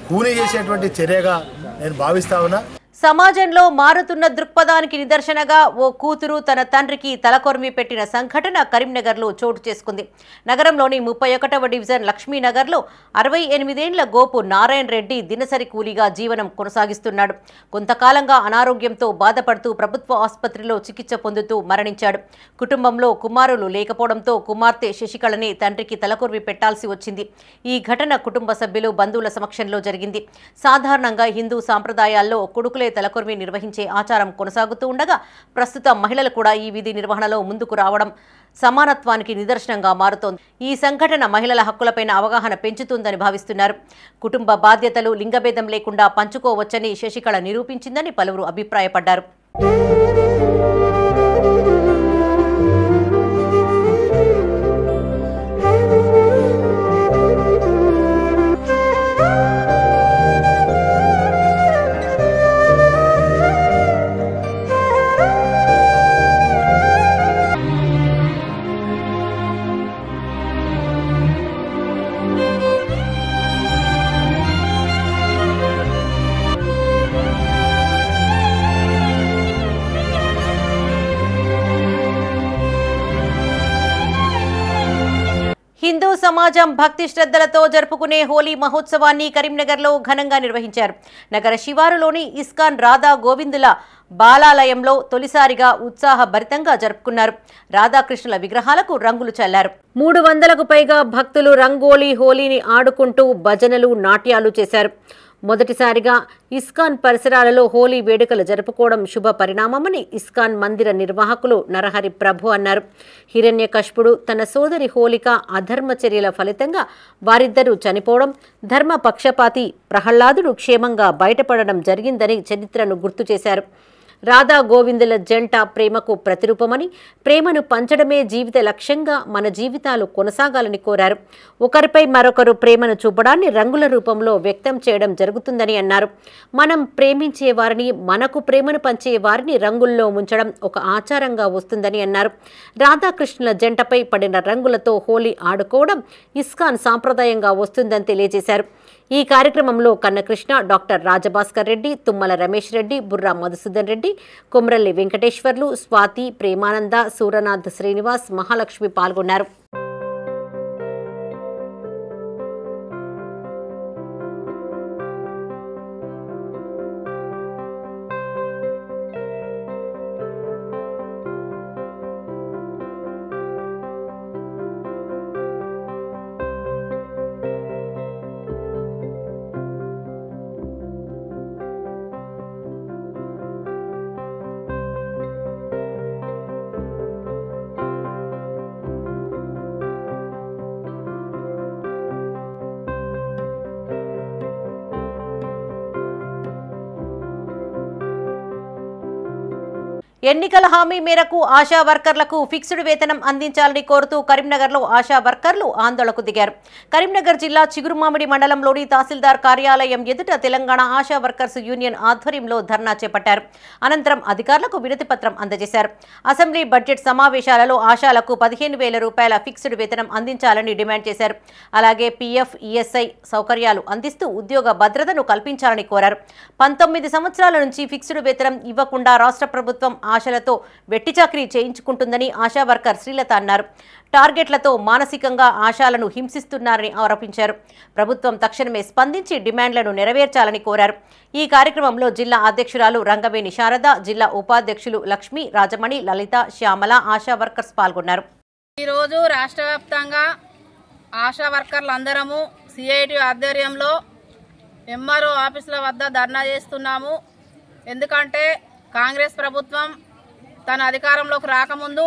Speaker 17: కూని చేసేటువంటి చర్యగా నేను భావిస్తా ఉన్నా.
Speaker 1: సమాజంలో మారుతున్న దృక్పథానికి నిదర్శనగా ఓ కూతురు తన తండ్రికి తలకొరిమి పెట్టిన సంఘటన కరీంనగర్లో చోటు చేసుకుంది. నగరంలోని 31వ డివిజన్ లక్ష్మీనగర్లో 68 ఏళ్ల గోపు నారాయణ రెడ్డి దినసరి కూలీగా జీవనం కొనసాగిస్తున్నాడు. కొంతకాలంగా అనారోగ్యంతో బాధపడుతూ ప్రభుత్వ ఆసుపత్రిలో చికిత్స పొందుతూ మరణించాడు. కుటుంబంలో కుమారులు లేకపోవడంతో కుమార్తె శశికళనే తండ్రికి తలకొరిమి పెట్టాల్సి వచ్చింది. ఈ ఘటన కుటుంబ సభ్యులు, బంధువుల సమక్షంలో జరిగింది. సాధారణంగా హిందూ సాంప్రదాయాల్లో కొడుకులే తలకొరిమి నిర్వహించే ఆచారం కొనసాగుతూ ఉండగా ప్రస్తుతం మహిళలు కూడా ఈ విధి నిర్వహణలో ముందుకు రావడం సమానత్వానికి నిదర్శనంగా మారుతోంది. ఈ సంఘటన మహిళల హక్కులపైన అవగాహన పెంచుతుందని భావిస్తున్నారు. కుటుంబ బాధ్యతలు లింగభేదం లేకుండా పంచుకోవచ్చని శశికళ నిరూపించిందని పలువురు అభిప్రాయపడ్డారు. హిందూ సమాజం భక్తి శ్రద్ధలతో జరుపుకునే హోలీ మహోత్సవాన్ని కరీంనగర్లో ఘనంగా నిర్వహించారు. నగర శివారులోని ఇస్కాన్ రాధా గోవిందుల బాలాలయంలో తొలిసారిగా ఉత్సాహభరితంగా జరుపుకున్నారు. రాధాకృష్ణుల విగ్రహాలకు రంగులు చల్లారు. 300కు పైగా భక్తులు రంగోలీ హోలీని ఆడుకుంటూ భజనలు నాట్యాలు చేశారు. మొదటిసారిగా ఇస్కాన్ పరిసరాలలో హోలీ వేడుకలు జరుపుకోవడం శుభ పరిణామమని ఇస్కాన్ మందిర నిర్వాహకులు నరహరి ప్రభు అన్నారు. హిరణ్యకశిపుడు తన సోదరి హోలిక అధర్మ చర్యల ఫలితంగా వారిద్దరూ చనిపోవడం, ధర్మ పక్షపాతి ప్రహ్లాదుడు క్షేమంగా బయటపడడం జరిగిందని చరిత్రను గుర్తు చేశారు. రాధా గోవిందుల జంట ప్రేమకు ప్రతిరూపమని, ప్రేమను పంచడమే జీవిత లక్ష్యంగా మన జీవితాలు కొనసాగాలని కోరారు. ఒకరిపై మరొకరు ప్రేమను చూపడాన్ని రంగుల రూపంలో వ్యక్తం చేయడం జరుగుతుందని అన్నారు. మనం ప్రేమించే వారిని, మనకు ప్రేమను పంచే వారిని రంగుల్లో ముంచడం ఒక ఆచారంగా వస్తుందని అన్నారు. రాధాకృష్ణుల జంటపై పడిన రంగులతో హోలీ ఆడుకోవడం ఇస్కాన్ సాంప్రదాయంగా వస్తుందని తెలియజేశారు. ఈ కార్యక్రమంలో కన్నకృష్ణ, డాక్టర్ రాజభాస్కర్ రెడ్డి, తుమ్మల రమేష్ రెడ్డి, బుర్రా మధుసూదన్ రెడ్డి, కొమ్రల్లి వెంకటేశ్వర్లు, స్వాతి, ప్రేమానంద, సూరనాథ్ శ్రీనివాస్, మహాలక్ష్మి పాల్గొన్నారు. ఎన్నికల హామీ మేరకు ఆశా వర్కర్లకు ఫిక్స్డ్ వేతనం అందించాలని కోరుతూ కరీంనగర్లో ఆశా వర్కర్లు ఆందోళనకు దిగారు. కరీంనగర్ జిల్లా చిగురుమామిడి మండలంలోని తహసీల్దార్ కార్యాలయం ఎదుట తెలంగాణ ఆశా వర్కర్స్ యూనియన్ ఆధ్వర్యంలో ధర్నా చేపట్టారు. అనంతరం అధికారులకు వినతి పత్రం అందజేశారు. అసెంబ్లీ బడ్జెట్ సమావేశాలలో ఆశాలకు 15,000 రూపాయల ఫిక్స్డ్ వేతనం అందించాలని డిమాండ్ చేశారు. అలాగే పీఎఫ్, ఈఎస్ఐ సౌకర్యాలు అందిస్తూ ఉద్యోగ భద్రతను కల్పించాలని కోరారు. 19 సంవత్సరాల నుంచి ఫిక్స్డ్ వేతనం ఇవ్వకుండా రాష్ట్ర ప్రభుత్వం ఆశలతో వెట్టి చాకరీ చేయించుకుంటుందని ఆశా వర్కర్ శ్రీలత అన్నారు. టార్గెట్లతో మానసికంగా ఆశాలను హింసిస్తున్నారని ఆరోపించారు. ప్రభుత్వం తక్షణమే స్పందించి డిమాండ్లను నెరవేర్చాలని కోరారు. ఈ కార్యక్రమంలో జిల్లా అధ్యక్షురాలు రంగవేణి శారద, జిల్లా ఉపాధ్యక్షులు లక్ష్మి, రాజమణి, లలిత, శ్యామల, ఆశా వర్కర్స్ పాల్గొన్నారు.
Speaker 2: ఈరోజు రాష్ట్ర వ్యాప్తంగా ఆశా వర్కర్లందరము సిఐటి ఆధ్వర్యంలో ఎంఆర్ఓ ఆఫీసుల వద్ద ధర్నా చేస్తున్నాము. ఎందుకంటే కాంగ్రెస్ ప్రభుత్వం తన అధికారంలోకి రాకముందు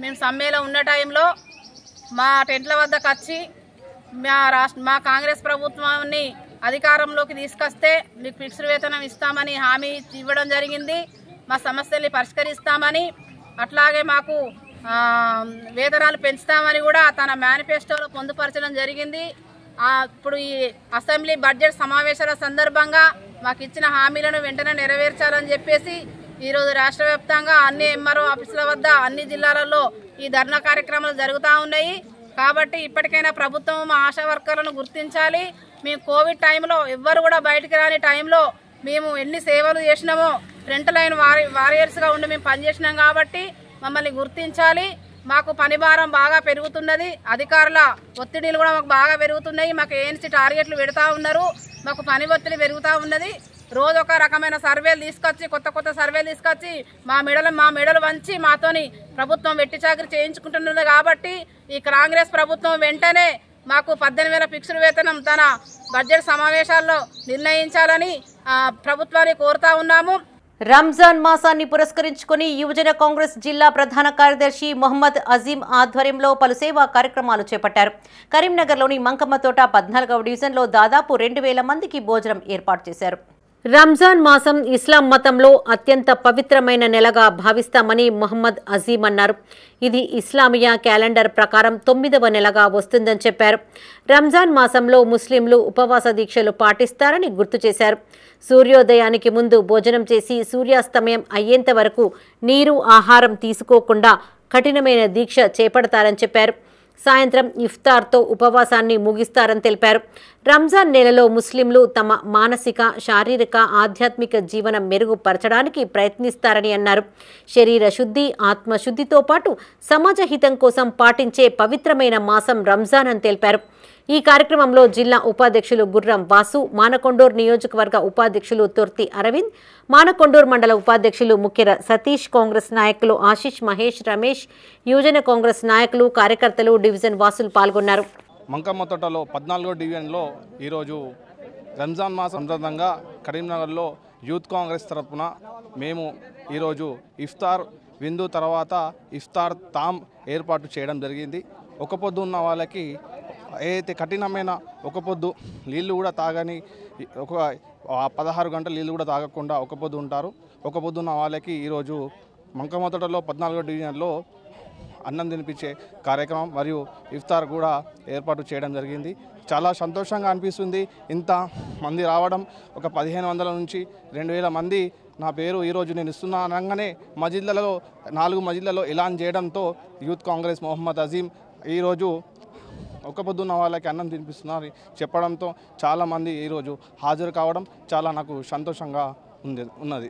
Speaker 2: మేము సమ్మెలో ఉన్న టైంలో మా టెంట్ల వద్దకు వచ్చి మా కాంగ్రెస్ ప్రభుత్వాన్ని అధికారంలోకి తీసుకొస్తే మీకు ఫిక్స్డ్ వేతనం ఇస్తామని హామీ ఇవ్వడం జరిగింది. మా సమస్యల్ని పరిష్కరిస్తామని, అట్లాగే మాకు వేతనాలు పెంచుతామని కూడా తన మేనిఫెస్టోలో పొందుపరచడం జరిగింది. ఇప్పుడు ఈ అసెంబ్లీ బడ్జెట్ సమావేశాల సందర్భంగా మాకు ఇచ్చిన హామీలను వెంటనే నెరవేర్చాలని చెప్పేసి ఈరోజు రాష్ట్ర వ్యాప్తంగా అన్ని ఎంఆర్ఓ ఆఫీసుల వద్ద అన్ని జిల్లాలలో ఈ ధర్నా కార్యక్రమాలు జరుగుతూ ఉన్నాయి. కాబట్టి ఇప్పటికైనా ప్రభుత్వం మా ఆశా వర్కర్లను గుర్తించాలి. మేము కోవిడ్ టైంలో ఎవ్వరు కూడా బయటికి రాని టైంలో మేము ఎన్ని సేవలు చేసినామో ఫ్రంట్ లైన్ వారియర్స్గా ఉండి మేము పనిచేసినాం కాబట్టి మమ్మల్ని గుర్తించాలి. మాకు పని భారం బాగా పెరుగుతున్నది, అధికారుల ఒత్తిడిలు కూడా మాకు బాగా పెరుగుతున్నాయి. మాకు ఏఎన్సీ టార్గెట్లు పెడతా ఉన్నారు, మాకు పని ఒత్తిడి పెరుగుతూ ఉన్నది. రోజు ఒక రకమైన సర్వేలు తీసుకొచ్చి కొత్త సర్వేలు తీసుకొచ్చి మా మెడలు వంచి మాతోని ప్రభుత్వం వెట్టి చాకరీ చేయించుకుంటున్నది. కాబట్టి ఈ కాంగ్రెస్ ప్రభుత్వం వెంటనే మాకు 18,000 ఫిక్స్డ్ వేతనం తన బడ్జెట్ సమావేశాల్లో నిర్ణయించాలని ప్రభుత్వాన్ని కోరుతా ఉన్నాము.
Speaker 1: రంజాన్ మాసాన్ని పురస్కరించుకుని యువజన కాంగ్రెస్ జిల్లా ప్రధాన కార్యదర్శి మొహమ్మద్ అజీం ఆధ్వర్యంలో పలు సేవా కార్యక్రమాలు చేపట్టారు. కరీంనగర్లోని మంకమ్మతోట 14వ డివిజన్లో దాదాపు 2,000 మందికి భోజనం ఏర్పాటు చేశారు. రంజాన్ మాసం ఇస్లాం మతంలో అత్యంత పవిత్రమైన నెలగా భావిస్తామని మొహమ్మద్ అజీం అన్నారు. ఇది ఇస్లామియా క్యాలెండర్ ప్రకారం 9వ నెలగా వస్తుందని చెప్పారు. రంజాన్ మాసంలో ముస్లింలు ఉపవాస దీక్షలు పాటిస్తారని గుర్తు చేశారు. సూర్యోదయానికి ముందు భోజనం చేసి సూర్యాస్తమయం అయ్యేంత వరకు నీరు, ఆహారం తీసుకోకుండా కఠినమైన దీక్ష చేపడతారని చెప్పారు. సాయంత్రం ఇఫ్తార్తో ఉపవాసాన్ని ముగిస్తారని తెలిపారు. రంజాన్ నెలలో ముస్లింలు తమ మానసిక, శారీరక, ఆధ్యాత్మిక జీవనం మెరుగుపరచడానికి ప్రయత్నిస్తారని అన్నారు. శరీర శుద్ధి, ఆత్మశుద్ధితో పాటు సమాజ హితం కోసం పాటించే పవిత్రమైన మాసం రంజాన్ అని తెలిపారు. ఈ కార్యక్రమంలో జిల్లా ఉపాధ్యక్షులు గుర్రం వాసు, మానకొండూరు నియోజకవర్గ ఉపాధ్యక్షులు తొర్తి అరవింద్, మానకొండూరు మండల ఉపాధ్యక్షులు ముఖ్యర సతీష్, కాంగ్రెస్ నాయకులు ఆశిష్, మహేష్, రమేష్, యువజన కాంగ్రెస్ నాయకులు, కార్యకర్తలు, డివిజన్ వాసులు పాల్గొన్నారు.
Speaker 18: మంకమ్మ తోటలో 14వ డివిజన్లో ఈరోజు రంజాన్ మాసం సందర్భంగా కరీంనగర్లో యూత్ కాంగ్రెస్ తరఫున మేము ఈరోజు ఇఫ్తార్ విందు తర్వాత ఇఫ్తార్ తామ్ ఏర్పాటు చేయడం జరిగింది. ఒక పొద్దు ఉన్న వాళ్ళకి ఏదైతే కఠినమైన ఒక పొద్దు నీళ్ళు కూడా తాగని, ఒక 16 గంటల నీళ్ళు కూడా తాగకుండా ఒక పొద్దు ఉంటారు. ఒక పొద్దు ఉన్న వాళ్ళకి ఈరోజు మంకమ్మ తోటలో 14వ డివిజన్లో అన్నం తినిపించే కార్యక్రమం మరియు ఇఫ్తార్ కూడా ఏర్పాటు చేయడం జరిగింది. చాలా సంతోషంగా అనిపిస్తుంది. ఇంత మంది రావడం, ఒక 1500 నుంచి 2000 మంది నా పేరు ఈరోజు నేను ఇస్తున్నా అనగానే మజిద్లలో 4 మజిద్లలో ఎలాన్ చేయడంతో యూత్ కాంగ్రెస్ మొహమ్మద్ అజీం ఈరోజు ఒక పొద్దున్న వాళ్ళకి అన్నం తినిపిస్తున్నారు చెప్పడంతో చాలామంది ఈరోజు హాజరు కావడం చాలా నాకు సంతోషంగా ఉన్నది.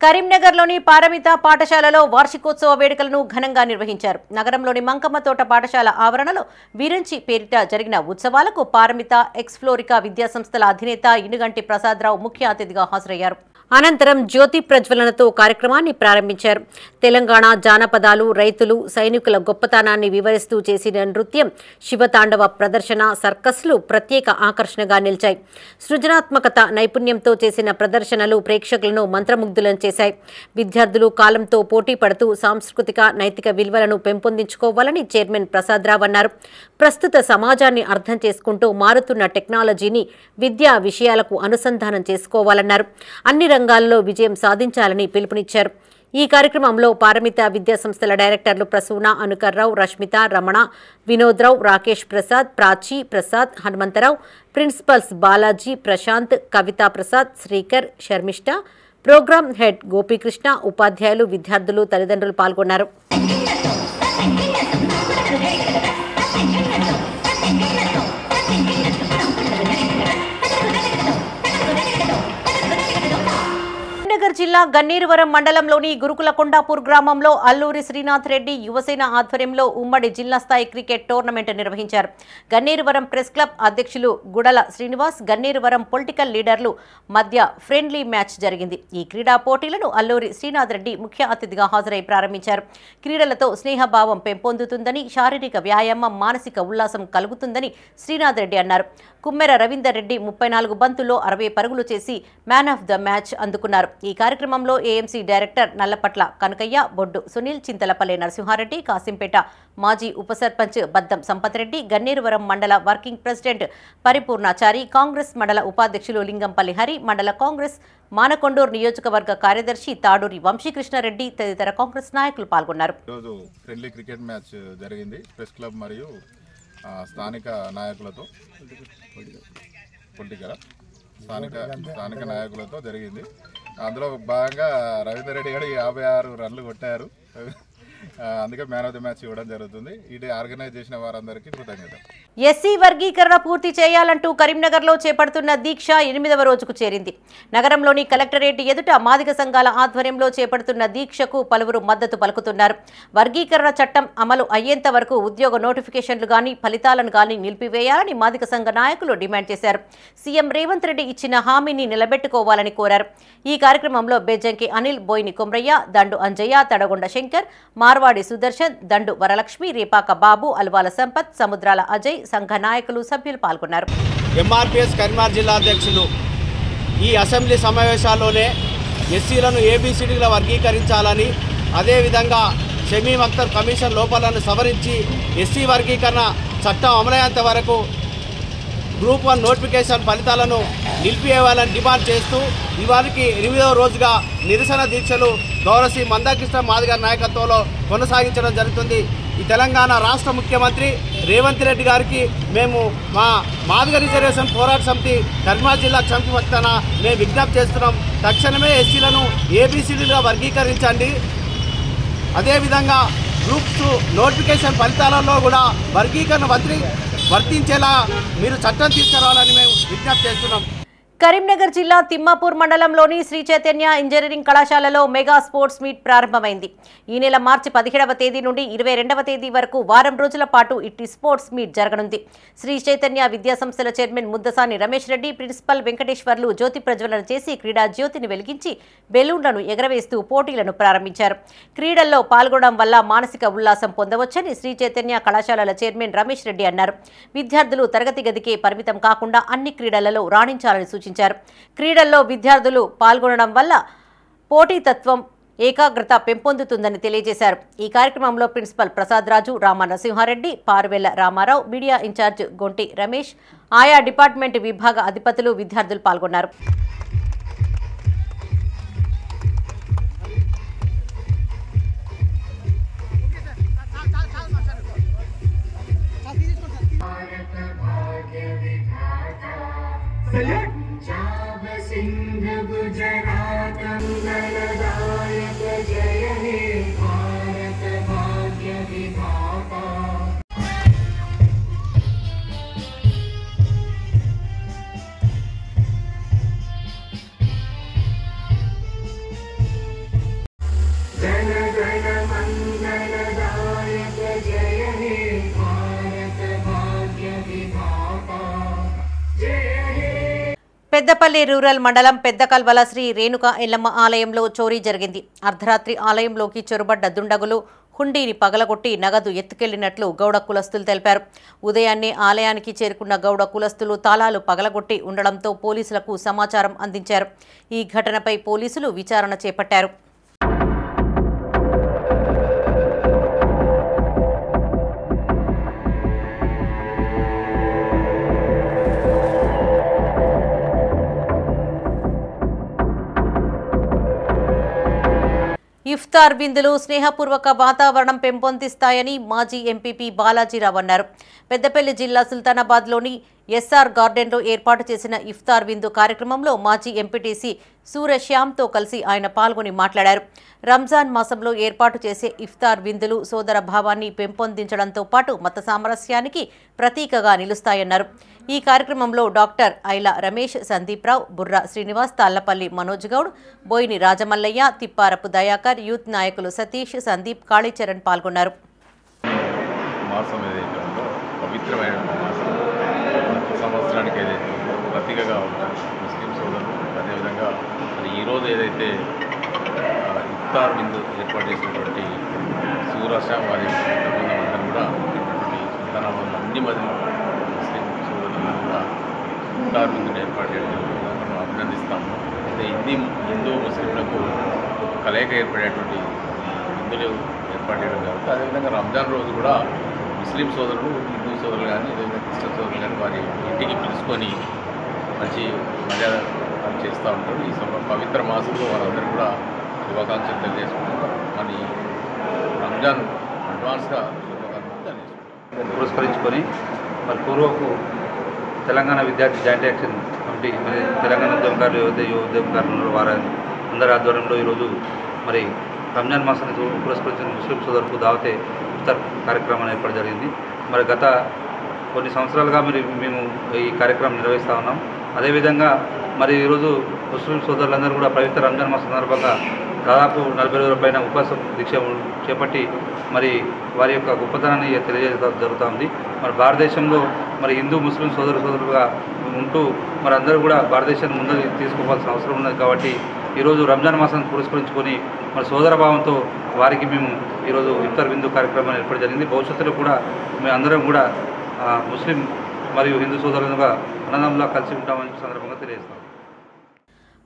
Speaker 1: కరీంనగర్లోని పారమిత పాఠశాలలో వార్షికోత్సవ వేడుకలను ఘనంగా నిర్వహించారు. నగరంలోని మంకమ్మ తోట పాఠశాల ఆవరణలో వీరంచి పేరిట జరిగిన ఉత్సవాలకు పారమిత ఎక్స్ఫ్లోరికా విద్యాసంస్థల అధినేత ఇనుగంటి ప్రసాదరావు ముఖ్య అతిథిగా హాజరయ్యారు. అనంతరం జ్యోతి ప్రజ్వలనతో కార్యక్రమాన్ని ప్రారంభించారు. తెలంగాణ జానపదాలు, రైతులు, సైనికుల గొప్పతనాన్ని వివరిస్తూ చేసిన నృత్యం, శివతాండవ ప్రదర్శన, సర్కస్లు ప్రత్యేక ఆకర్షణగా నిలిచాయి. సృజనాత్మకత, నైపుణ్యంతో చేసిన ప్రదర్శనలు ప్రేక్షకులను మంత్రముగ్ధులను చేశాయి. విద్యార్థులు కాలంతో పోటీ పడుతూ సాంస్కృతిక, నైతిక విలువలను పెంపొందించుకోవాలని చైర్మన్ ప్రసాదరావు అన్నారు. ప్రస్తుత సమాజాన్ని అర్థం చేసుకుంటూ మారుతున్న టెక్నాలజీని విద్యా విషయాలకు అనుసంధానం చేసుకోవాలన్నారు. అన్ని రంగాల్లో విజయం సాధించాలని పిలుపునిచ్చారు. ఈ కార్యక్రమంలో పారమిత విద్యాసంస్థల డైరెక్టర్లు ప్రసూన, అనుకర్రావు, రష్మిత, రమణ, వినోద్రావు, రాకేష్ ప్రసాద్, ప్రాచి ప్రసాద్, హనుమంతరావు, ప్రిన్సిపల్స్ బాలాజీ, ప్రశాంత్, కవితా ప్రసాద్, శ్రీకర్, శర్మిష్ట, ప్రోగ్రామ్ హెడ్ గోపీకృష్ణ, ఉపాధ్యాయులు, విద్యార్థులు, తల్లిదండ్రులు పాల్గొన్నారు. కరీంనగర్ జిల్లా గన్నేరువరం మండలంలోని గురుకుల కొండాపూర్ గ్రామంలో అల్లూరి శ్రీనాథ్ రెడ్డి యువసేన ఆధ్వర్యంలో ఉమ్మడి జిల్లా స్థాయి క్రికెట్ టోర్నమెంట్ నిర్వహించారు. గన్నేరువరం ప్రెస్ క్లబ్ అధ్యక్షులు గుడల శ్రీనివాస్, గన్నేరువరం పొలిటికల్ లీడర్లు మధ్య ఫ్రెండ్లీ మ్యాచ్ జరిగింది. ఈ క్రీడా పోటీలను అల్లూరి శ్రీనాథ్ రెడ్డి ముఖ్య అతిథిగా హాజరై ప్రారంభించారు. క్రీడలతో స్నేహభావం పెంపొందుతుందని, శారీరక వ్యాయామం, మానసిక ఉల్లాసం కలుగుతుందని శ్రీనాథ్ రెడ్డి అన్నారు. కుమ్మెర రవీందర్ రెడ్డి 34 బంతుల్లో 60 పరుగులు చేసి మ్యాన్ ఆఫ్ ద మ్యాచ్ అందుకున్నారు. ఈ కార్యక్రమంలో ఏఎంసీ డైరెక్టర్ నల్లపట్ల కనకయ్య, బొడ్డు సునీల్, చింతలపల్లి నరసింహారెడ్డి, కాసింపేట మాజీ ఉప సర్పంచ్ బద్దం సంపత్ రెడ్డి, గన్నేరువరం మండల వర్కింగ్ ప్రెసిడెంట్ పరిపూర్ణాచారి, కాంగ్రెస్ మండల ఉపాధ్యక్షులు లింగంపల్లి హరి, మండల కాంగ్రెస్ మానకొండూరు నియోజకవర్గ కార్యదర్శి తాడూరి వంశీకృష్ణారెడ్డి తదితర కాంగ్రెస్ నాయకులు పాల్గొన్నారు.
Speaker 19: ఫ్రెండ్లీ క్రికెట్ మ్యాచ్ జరిగింది ప్రెస్ క్లబ్ మరియు స్థానిక నాయకులతో, స్థానిక నాయకులతో జరిగింది. అందులో భాగంగా రవీందర్ రెడ్డి గారు 56 రన్లు కొట్టారు. అందుకే మ్యాన్ ఆఫ్ ది మ్యాచ్ ఇవ్వడం జరుగుతుంది. ఇది ఆర్గనైజ్ చేసిన వారందరికీ కృతజ్ఞతలు.
Speaker 1: ఎస్సీ వర్గీకరణ పూర్తి చేయాలంటూ కరీంనగర్లో చేపడుతున్న దీక్ష 8వ రోజుకు చేరింది. నగరంలోని కలెక్టరేట్ ఎదుట మాదిగ సంఘాల ఆధ్వర్యంలో చేపడుతున్న దీక్షకు పలువురు మద్దతు పలుకుతున్నారు. వర్గీకరణ చట్టం అమలు అయ్యేంత వరకు ఉద్యోగ నోటిఫికేషన్లు గానీ, ఫలితాలను గానీ నిలిపివేయాలని మాదిగ సంఘ నాయకులు డిమాండ్ చేశారు. సీఎం రేవంత్ రెడ్డి ఇచ్చిన హామీని నిలబెట్టుకోవాలని కోరారు. ఈ కార్యక్రమంలో బెజ్జంకి అనిల్, బోయిని కొమ్రయ్య, దండు అంజయ్య, తడగొండ శంకర్, మార్వాడి సుదర్శన్, దండు వరలక్ష్మి, రేపాక బాబు, అల్వాల సంపత్, సముద్రాల అజయ్, సంఘ నాయకులు, సభ్యులు పాల్గొన్నారు.
Speaker 20: ఎంఆర్పీఎస్ కరీంనగర్ జిల్లా అధ్యక్షులు ఈ అసెంబ్లీ సమావేశాల్లోనే ఎస్సీలను ఏబీసీడీగా వర్గీకరించాలని, అదేవిధంగా షమీమ్ అఖ్తర్ కమిషన్ లోపాలను సవరించి ఎస్సీ వర్గీకరణ చట్టం అమలయ్యేంత వరకు గ్రూప్ 1 నోటిఫికేషన్ ఫలితాలను నిలిపివేయాలని డిమాండ్ చేస్తూ ఇవాళకి 8వ రోజుగా నిరసన దీక్షలు గౌరవశ్రీ మందాకృష్ణ మాదిగ నాయకత్వంలో కొనసాగించడం జరుగుతుంది. ఈ తెలంగాణ రాష్ట్ర ముఖ్యమంత్రి రేవంత్ రెడ్డి గారికి మేము మా మాదిగ రిజర్వేషన్ పోరాట సమితి కరీంనగర్ జిల్లా సమితి పక్షాన మేము విజ్ఞప్తి చేస్తున్నాం. తక్షణమే ఎస్సీలను ఏబీసీడీలుగా వర్గీకరించండి. అదేవిధంగా గ్రూప్స్ నోటిఫికేషన్ ఫలితాలలో కూడా వర్గీకరణ వర్తించేలా మీరు చట్టం తీసుకురావాలని మేము విజ్ఞప్తి చేస్తున్నాం.
Speaker 1: కరీంనగర్ జిల్లా తిమ్మాపూర్ మండలంలోని శ్రీ చైతన్య ఇంజనీరింగ్ కళాశాలలో మెగా స్పోర్ట్స్ మీట్ ప్రారంభమైంది. ఈ నెల మార్చి 17వ తేదీ నుండి 22వ తేదీ వరకు వారం రోజుల పాటు ఇట్టి స్పోర్ట్స్ మీట్ జరగనుంది. శ్రీ చైతన్య విద్యాసంస్థల చైర్మన్ ముద్దసాని రమేష్ రెడ్డి, ప్రిన్సిపల్ వెంకటేశ్వర్లు జ్యోతి ప్రజ్వలన చేసి క్రీడా జ్యోతిని వెలిగించి బెలూన్లను ఎగరవేస్తూ పోటీలను ప్రారంభించారు. క్రీడల్లో పాల్గొనడం వల్ల మానసిక ఉల్లాసం పొందవచ్చని శ్రీ చైతన్య కళాశాలల చైర్మన్ రమేష్ రెడ్డి అన్నారు. విద్యార్థులు తరగతి గదికే పరిమితం కాకుండా అన్ని క్రీడలలో రాణించాలని సూచించారు. క్రీడల్లో విద్యార్థులు పాల్గొనడం వల్ల పోటీతత్వం, ఏకాగ్రత పెంపొందుతుందని తెలియజేశారు. ఈ కార్యక్రమంలో ప్రిన్సిపల్ ప్రసాద్ రాజు, రామ నరసింహారెడ్డి, పార్వెల్ల రామారావు, మీడియా ఇన్ఛార్జ్ గొంటి రమేష్, ఆయా డిపార్ట్మెంట్ విభాగ అధిపతులు, విద్యార్థులు పాల్గొన్నారు. పెద్దపల్లి రూరల్ మండలం పెద్దకల్వల శ్రీ రేణుకా ఎల్లమ్మ ఆలయంలో చోరీ జరిగింది. అర్ధరాత్రి ఆలయంలోకి చొరబడ్డ దుండగులు హుండీని పగలగొట్టి నగదు ఎత్తుకెళ్లినట్లు గౌడ కులస్తులు తెలిపారు. ఉదయాన్నే ఆలయానికి చేరుకున్న గౌడ కులస్తులు తాళాలు పగలగొట్టి ఉండడంతో పోలీసులకు సమాచారం అందించారు. ఈ ఘటనపై పోలీసులు విచారణ చేపట్టారు. ఇఫ్తార్ విందులు స్నేహపూర్వక వాతావరణం పెంపొందిస్తాయని మాజీ ఎంపీపీ బాలాజీరావు అన్నారు. పెద్దపల్లి జిల్లా సుల్తానాబాద్లోని ఎస్ఆర్ గార్డెన్లో ఏర్పాటు చేసిన ఇఫ్తార్ విందు కార్యక్రమంలో మాజీ ఎంపీటీసీ సూరశ్యామ్తో కలిసి ఆయన పాల్గొని మాట్లాడారు. రంజాన్ మాసంలో ఏర్పాటు చేసే ఇఫ్తార్ విందులు సోదర భావాన్ని పెంపొందించడంతో పాటు మత సామరస్యానికి ప్రతీకగా నిలుస్తాయన్నారు. ఈ కార్యక్రమంలో డాక్టర్ ఐల రమేష్, సందీప్రావు, బుర్రా శ్రీనివాస్, తాళ్లపల్లి మనోజ్ గౌడ్, బోయిని రాజమల్లయ్య, తిప్పారపు దయాకర్, యూత్ నాయకులు సతీష్, సందీప్, కాళీచరణ్ పాల్గొన్నారు.
Speaker 21: పవిత్రమైన మాసం సంవత్సరానికి ఏదైతే ప్రతీకగా ఉంటారు ముస్లిం సోదరులు, అదేవిధంగా మరి ఈరోజు ఏదైతే ఇఫ్తార్ విందు ఏర్పాటు చేసినటువంటి సూరషా వారి అందరూ కూడా సుల్తానాబాద్ అన్ని మంది ముస్లిం సోదరులను కూడా ఇఫ్తార్ విందును ఏర్పాటు చేయడం మనం అభినందిస్తాము. అయితే హిందూ ముస్లింలకు కలయిక ఏర్పడేటువంటి విందులు ఏర్పాటు చేయడం కాబట్టి అదేవిధంగా రంజాన్ రోజు కూడా ముస్లిం సోదరులు, హిందూ సోదరులు కానీ అదేవిధంగా క్రిస్టియన్ సోదరులు కానీ వారి ఇంటికి పిలుచుకొని మంచి మర్యాద చేస్తూ ఉంటారు. ఈ పవిత్ర మాసంలో వారందరూ కూడా శుభాకాంక్షలు తెలియజేసుకుంటారు. మరి రంజాన్ అడ్వాన్స్గా శుభాకాంక్షలు తెలియజేసుకుంటారు.
Speaker 22: పురస్కరించుకొని మరి పూర్వపు తెలంగాణ విద్యార్థి జాయింట్ యాక్షన్ కమిటీ, మరి తెలంగాణ ఉద్యమకారులు ఏవైతే ఉద్యమకారులు వారి అందరి ఆధ్వర్యంలో ఈరోజు మరి రంజాన్ మాసాన్ని పురస్కరించిన ముస్లిం సోదరులకు దావతే ఇఫ్తార్ కార్యక్రమాన్ని ఏర్పాటు జరిగింది. మరి గత కొన్ని సంవత్సరాలుగా మేము ఈ కార్యక్రమం నిర్వహిస్తూ ఉన్నాం. అదేవిధంగా మరి ఈరోజు ముస్లిం సోదరులందరూ కూడా పవిత్ర రంజాన్ మాసం సందర్భంగా దాదాపు 40 రోజుల పైన ఉపవాస దీక్ష చేపట్టి మరి వారి యొక్క గొప్పతనాన్ని తెలియజేయడం జరుగుతుంది. మరి భారతదేశంలో మరి హిందూ ముస్లిం సోదరులుగా ఉంటూ మరి అందరూ కూడా భారతదేశాన్ని ముందుకు తీసుకోవాల్సిన అవసరం ఉన్నది. కాబట్టి ఈరోజు రంజాన్ మాసాన్ని పురస్కరించుకొని మరి సోదరభావంతో వారికి మేము ఈరోజు ఇఫ్తార్ విందు కార్యక్రమాన్ని ఏర్పాటు జరిగింది. భవిష్యత్తులో కూడా మేము అందరం కూడా ముస్లిం మరియు హిందూ సోదరులుగా అన్నదమ్ములా కలిసి ఉంటామని సందర్భంగా తెలియజేస్తాం.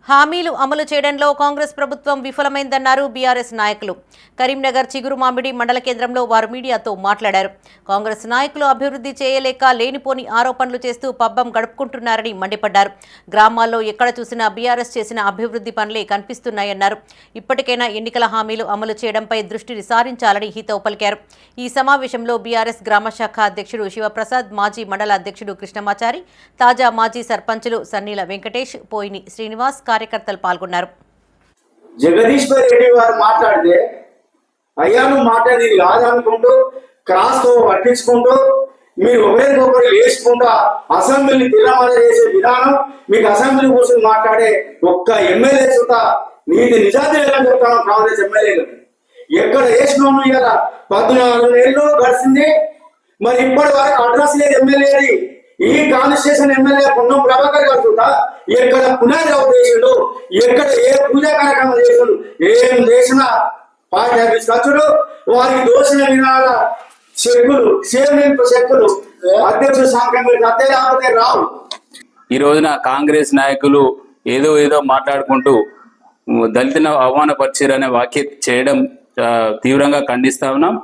Speaker 1: హామీలు అమలు చేయడంలో కాంగ్రెస్ ప్రభుత్వం విఫలమైందన్నారు బీఆర్ఎస్ నాయకులు. కరీంనగర్ చిగురుమామిడి మండల కేంద్రంలో వారు మీడియాతో మాట్లాడారు. కాంగ్రెస్ నాయకులు అభివృద్ధి చేయలేక లేనిపోని ఆరోపణలు చేస్తూ పబ్బం గడుపుకుంటున్నారని మండిపడ్డారు. గ్రామాల్లో ఎక్కడ చూసినా బీఆర్ఎస్ చేసిన అభివృద్ధి పనులే కనిపిస్తున్నాయన్నారు. ఇప్పటికైనా ఎన్నికల హామీలు అమలు చేయడంపై దృష్టిని సారించాలని హితవు పలికారు. ఈ సమావేశంలో బీఆర్ఎస్ గ్రామశాఖ అధ్యక్షుడు శివప్రసాద్, మాజీ మండల అధ్యక్షుడు కృష్ణమాచారి, తాజా మాజీ సర్పంచులు సన్నీల వెంకటేష్, పోయిని శ్రీనివాస్, కార్యకర్తలు పాల్గొన్నారు.
Speaker 23: జగదీశ్వర్ రెడ్డి వారు మాట్లాడితే
Speaker 5: అయ్యా నువ్వు మాట్లాడేది కాదనుకుంటూ క్రాస్తో పట్టించుకుంటూ మీరు ఒకరికొకరు వేసుకుంటా అసెంబ్లీని తీర్మానం చేసే విధానం, మీకు అసెంబ్లీ కూర్చొని మాట్లాడే ఒక్క ఎమ్మెల్యే చూత నీది నిజాతి లేదని చెప్తాను. కాంగ్రెస్ ఎమ్మెల్యేలు ఎక్కడ వేసినాము ఇలా 14 నెలలు గడిచింది, మరి ఇప్పటి వరకు అడ్రస్ లేదు ఎమ్మెల్యేది. ఈ కాన్స్టిట్యూషన్ ఎమ్మెల్యే పొన్నం ప్రభాకర్ గారు చూత ఎక్కడ పునరావృతం చేసిండు, ఎక్కడ ఏ పూజా కార్యక్రమం చేసిండు, ఏం చేసినా పార్టీ ఆఫీస్ ఖర్చులు, వారికి దోషణ వినాల చెక్కులు, సేవింపు చెక్కులు అధ్యక్షుడు సాంకేతిక అత్తే రాకపోతే రావు.
Speaker 6: ఈ రోజున కాంగ్రెస్ నాయకులు ఏదో మాట్లాడుకుంటూ దళితులను అవమానపరిచారనే వ్యాఖ్య చేయడం తీవ్రంగా ఖండిస్తా ఉన్నాం.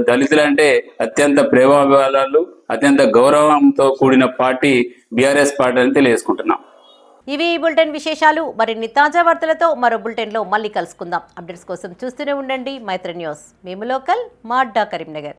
Speaker 6: దళితులంటే అత్యంత ప్రేమాభిమానాలు, అత్యంత గౌరవంతో కూడిన పార్టీ బీఆర్ఎస్ పార్టీ అని తెలియజేసుకుంటున్నాం.
Speaker 1: ఇవి ఈ బులెటిన్ విశేషాలు. మరిన్ని తాజా వార్తలతో మరో బులెటిన్లో మళ్ళీ కలుసుకుందాం. అప్డేట్స్ కోసం చూస్తూనే ఉండండి మైత్రి న్యూస్. మేము లోకల్, మా అడ్డా కరీంనగర్.